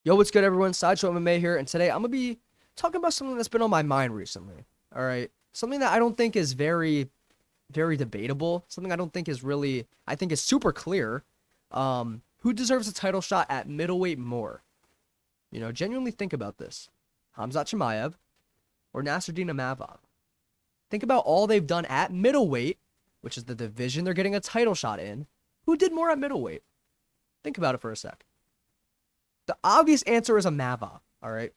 Yo, what's good, everyone? Sideshow MMA here, and today I'm gonna be talking about something that's been on my mind recently. All right, something that I don't think is very debatable. Something I don't think is really, I think is super clear. Who deserves a title shot at middleweight more? Genuinely think about this: Khamzat Chimaev or Nassourdine Imavov. Think about all they've done at middleweight, which is the division they're getting a title shot in. Who did more at middleweight? Think about it for a sec. The obvious answer is Imavov, all right?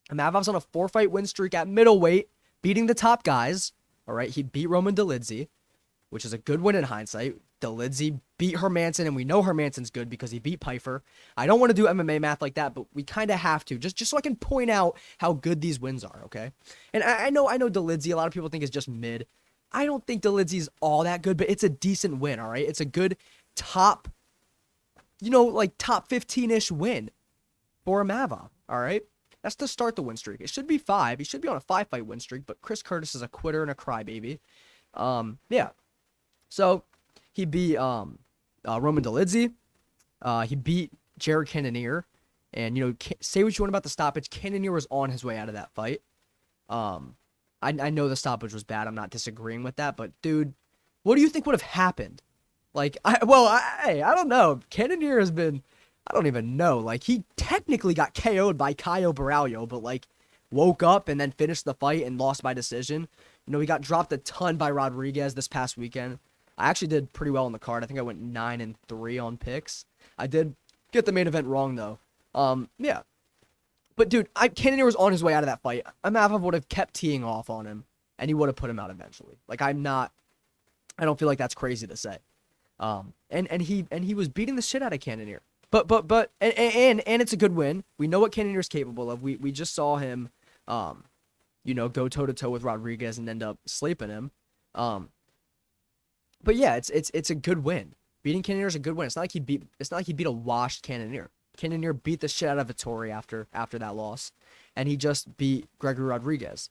Imavov's on a 4-fight win streak at middleweight, beating the top guys, all right? He beat Roman Dolidze, which is a good win in hindsight. Dolidze beat Hermanson, and we know Hermanson's good because he beat Pfeiffer. I don't want to do MMA math like that, but we kind of have to, just so I can point out how good these wins are, okay? And I know Dolidze, a lot of people think is just mid. I don't think Dolidze's all that good, but it's a decent win, all right? It's a good top, like top 15-ish win for Imavov, all right? That's to start the win streak. It should be 5. He should be on a 5-fight win streak, but Chris Curtis is a quitter and a crybaby. Yeah. So he beat Roman Dolidze. He beat Jared Cannonier. And, say what you want about the stoppage. Cannonier was on his way out of that fight. I know the stoppage was bad. I'm not disagreeing with that. But, dude, what do you think would have happened? Like, I don't know. Cannonier has been... I don't even know. Like, he technically got KO'd by Caio Borralho, but, like, woke up and then finished the fight and lost by decision. He got dropped a ton by Rodriguez this past weekend. I actually did pretty well on the card. I think I went 9-3 on picks. I did get the main event wrong, though. Yeah. But, dude, Cannonier was on his way out of that fight. Imavov would have kept teeing off on him, and he would have put him out eventually. Like, I don't feel like that's crazy to say. And he was beating the shit out of Cannonier. But it's a good win. We know what Cannonier's capable of. We just saw him, go toe to toe with Rodriguez and end up sleeping him. But yeah, it's a good win. Beating Cannonier is a good win. It's not like he beat a washed Cannonier. Cannonier beat the shit out of Vettori after that loss, and he just beat Gregory Rodriguez.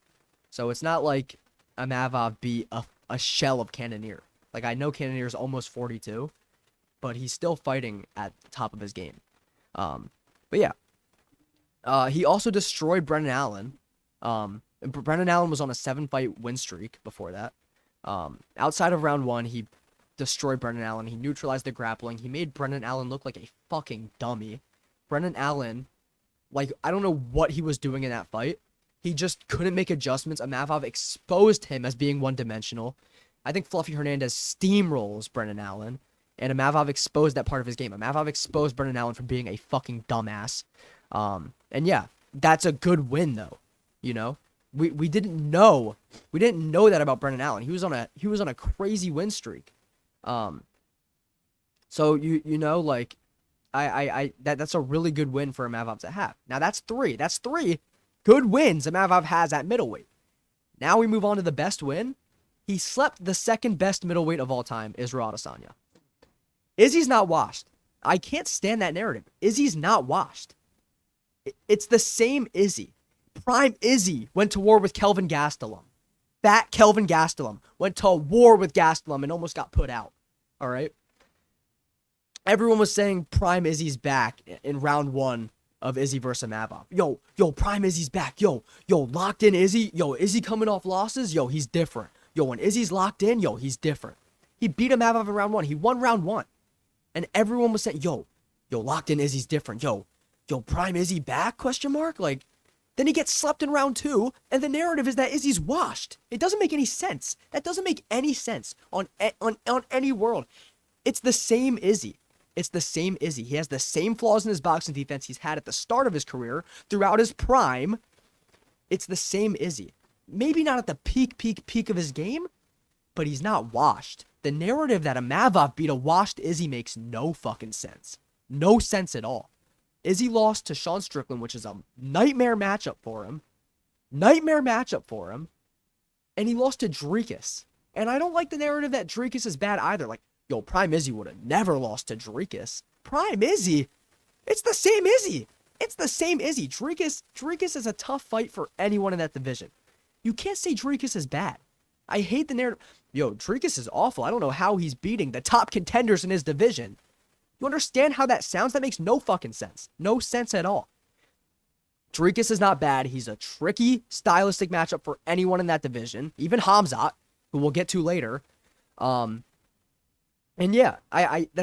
So it's not like Imavov beat a shell of Cannonier. Like, I know Cannonier's almost 42. But he's still fighting at the top of his game. But yeah. He also destroyed Brendan Allen. Brendan Allen was on a 7-fight win streak before that. Outside of round 1, he destroyed Brendan Allen. He neutralized the grappling. He made Brendan Allen look like a fucking dummy. Brendan Allen, like, I don't know what he was doing in that fight. He just couldn't make adjustments. Imavov exposed him as being one-dimensional. I think Fluffy Hernandez steamrolls Brendan Allen. And Imavov exposed that part of his game. Imavov exposed Brendan Allen for being a fucking dumbass. And yeah, that's a good win though. We didn't know that about Brendan Allen. He was on a crazy win streak. So like that's a really good win for Imavov to have. Now that's 3. That's 3 good wins Imavov has at middleweight. Now we move on to the best win. He slept the second best middleweight of all time, Israel Adesanya. Izzy's not washed. I can't stand that narrative. Izzy's not washed. It's the same Izzy. Prime Izzy went to war with Kelvin Gastelum. Fat Kelvin Gastelum went to war with Gastelum and almost got put out. All right? Everyone was saying Prime Izzy's back in round 1 of Izzy versus Imavov. Yo, Prime Izzy's back. Yo, locked in Izzy. Yo, Izzy coming off losses. Yo, he's different. Yo, when Izzy's locked in, yo, he's different. He beat Imavov in round 1. He won round 1. And everyone was saying, yo, locked in Izzy's different. Yo, Prime Izzy back, question mark? Like, then he gets slept in round 2, and the narrative is that Izzy's washed. It doesn't make any sense. That doesn't make any sense on any world. It's the same Izzy. It's the same Izzy. He has the same flaws in his boxing defense he's had at the start of his career, throughout his prime. It's the same Izzy. Maybe not at the peak of his game, but he's not washed. The narrative that Imavov beat a washed Izzy makes no fucking sense. No sense at all. Izzy lost to Sean Strickland, which is a nightmare matchup for him. And he lost to Dricus. And I don't like the narrative that Dricus is bad either. Like, Prime Izzy would have never lost to Dricus. Prime Izzy? It's the same Izzy. Dricus is a tough fight for anyone in that division. You can't say Dricus is bad. I hate the narrative. Dricus is awful. I don't know how he's beating the top contenders in his division. You understand how that sounds? That makes no fucking sense. No sense at all. Dricus is not bad. He's a tricky stylistic matchup for anyone in that division, even Khamzat, who we'll get to later. And yeah,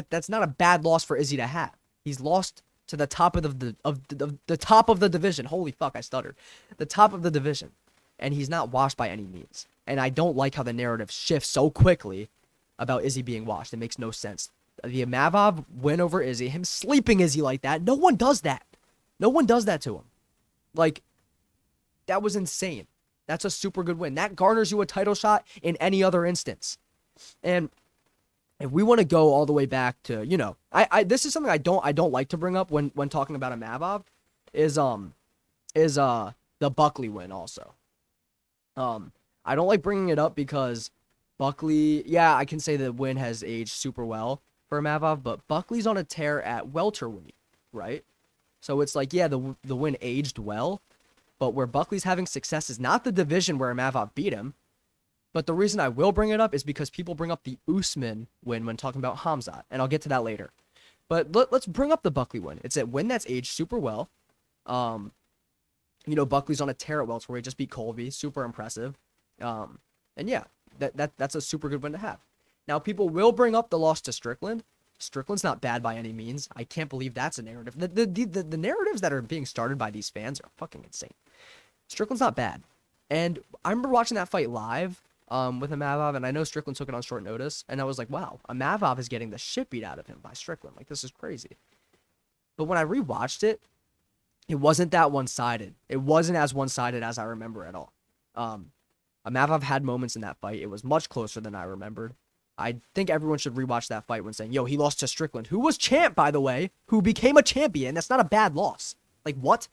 that's not a bad loss for Izzy to have. He's lost to the top of the top of the division. Holy fuck, I stuttered. The top of the division, and he's not washed by any means. And I don't like how the narrative shifts so quickly about Izzy being washed. It makes no sense. The Imavov win over Izzy, him sleeping Izzy like that. No one does that. No one does that to him. Like, that was insane. That's a super good win. That garners you a title shot in any other instance. And if we want to go all the way back to, you know, this is something I don't like to bring up when talking about Imavov is the Buckley win also. I don't like bringing it up because Buckley, yeah, I can say the win has aged super well for Imavov, but Buckley's on a tear at welterweight, right? So it's like, yeah, the win aged well, but where Buckley's having success is not the division where Imavov beat him. But the reason I will bring it up is because people bring up the Usman win when talking about Khamzat, and I'll get to that later. But let's bring up the Buckley win. It's a win that's aged super well. You know, Buckley's on a tear at welterweight, just beat Colby, super impressive. And yeah, that's a super good win to have. Now, people will bring up the loss to Strickland. Strickland's not bad by any means. I can't believe that's a narrative. The narratives that are being started by these fans are fucking insane. Strickland's not bad. And I remember watching that fight live with Imavov, and I know Strickland took it on short notice, and I was like, wow, Imavov is getting the shit beat out of him by Strickland. Like, this is crazy. But when I rewatched it, it wasn't that one-sided. It wasn't as one-sided as I remember at all. Imavov had moments in that fight. It was much closer than I remembered. I think everyone should rewatch that fight when saying, yo, he lost to Strickland, who was champ, by the way, who became a champion. That's not a bad loss. Like, what?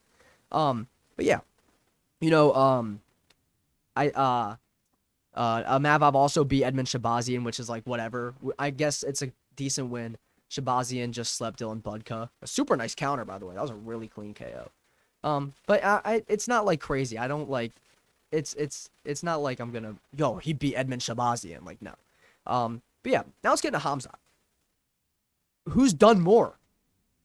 But yeah, you know, Imavov also beat Edmund Shabazian, which is like, whatever. I guess it's a decent win. Shabazian just slept Dylan Budka. A super nice counter, by the way. That was a really clean KO. But it's not like crazy. I don't like, it's not like I'm gonna, yo, he beat Edmund Shabazian. Like, no. But yeah, now let's get into Khamzat. Who's done more?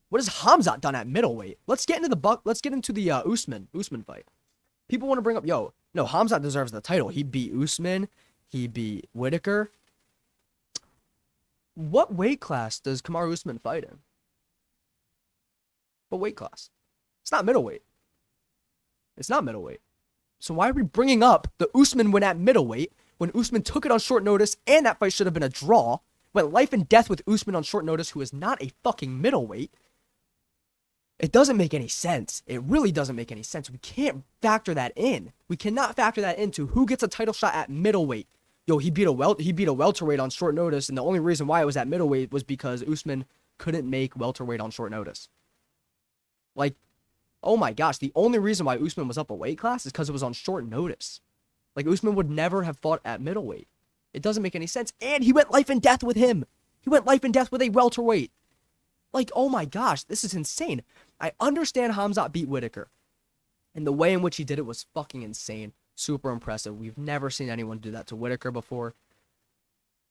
What has Khamzat done at middleweight? Let's get into the Usman fight. People want to bring up, yo, no, Khamzat deserves the title. He beat Usman. He beat Whitaker. What weight class does Kamaru Usman fight in? What weight class? It's not middleweight. It's not middleweight. So why are we bringing up the Usman win at middleweight when Usman took it on short notice and that fight should have been a draw? Went life and death with Usman on short notice, who is not a fucking middleweight. It doesn't make any sense. It really doesn't make any sense. We can't factor that in. We cannot factor that into who gets a title shot at middleweight. Yo, he beat a welterweight on short notice, and the only reason why it was at middleweight was because Usman couldn't make welterweight on short notice. Like, oh my gosh, the only reason why Usman was up a weight class is because it was on short notice. Like, Usman would never have fought at middleweight. It doesn't make any sense. And he went life and death with him. He went life and death with a welterweight. Like, oh my gosh, this is insane. I understand Khamzat beat Whitaker, and the way in which he did it was fucking insane. Super impressive. We've never seen anyone do that to Whitaker before.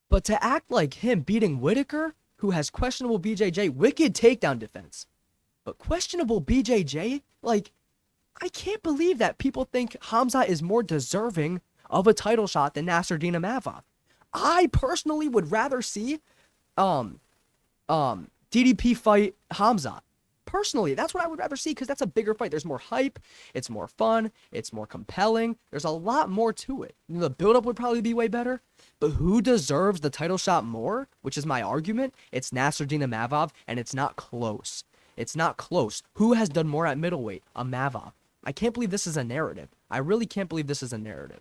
But to act like him beating Whitaker, who has questionable BJJ, wicked takedown defense, but questionable BJJ, like, I can't believe that people think Khamzat is more deserving of a title shot than Nassourdine Imavov. I personally would rather see DDP fight Khamzat. Personally, that's what I would rather see, because that's a bigger fight. There's more hype. It's more fun. It's more compelling. There's a lot more to it. The build-up would probably be way better. But who deserves the title shot more, which is my argument? It's Nassourdine Imavov, and it's not close. It's not close. Who has done more at middleweight? Imavov. I can't believe this is a narrative. I really can't believe this is a narrative.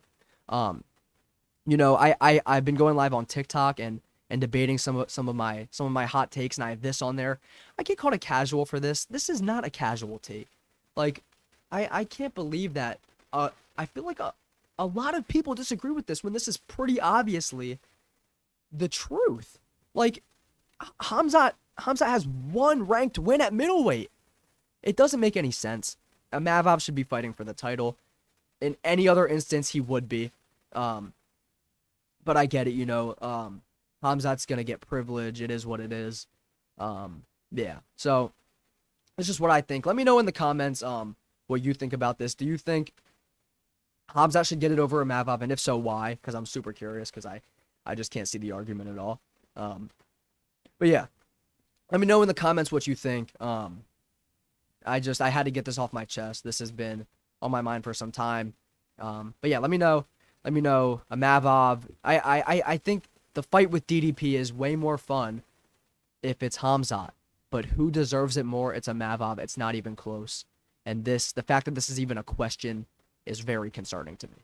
You know, I've been going live on TikTok and debating some of my hot takes, and I have this on there. I get called a casual for this. This is not a casual take. Like, I can't believe that. I feel like a lot of people disagree with this when this is pretty obviously the truth. Like, Khamzat has one ranked win at middleweight. It doesn't make any sense. Imavov should be fighting for the title. In any other instance, he would be. But I get it, you know. Khamzat's gonna get privilege. It is what it is. Yeah. So, it's just what I think. Let me know in the comments, what you think about this. Do you think Khamzat should get it over Imavov, and if so, why? Because I'm super curious, because I just can't see the argument at all. But yeah, let me know in the comments what you think. I had to get this off my chest. This has been on my mind for some time. But yeah, let me know. Let me know. Imavov. I think the fight with DDP is way more fun if it's Khamzat. But who deserves it more? It's Imavov. It's not even close. And the fact that this is even a question is very concerning to me.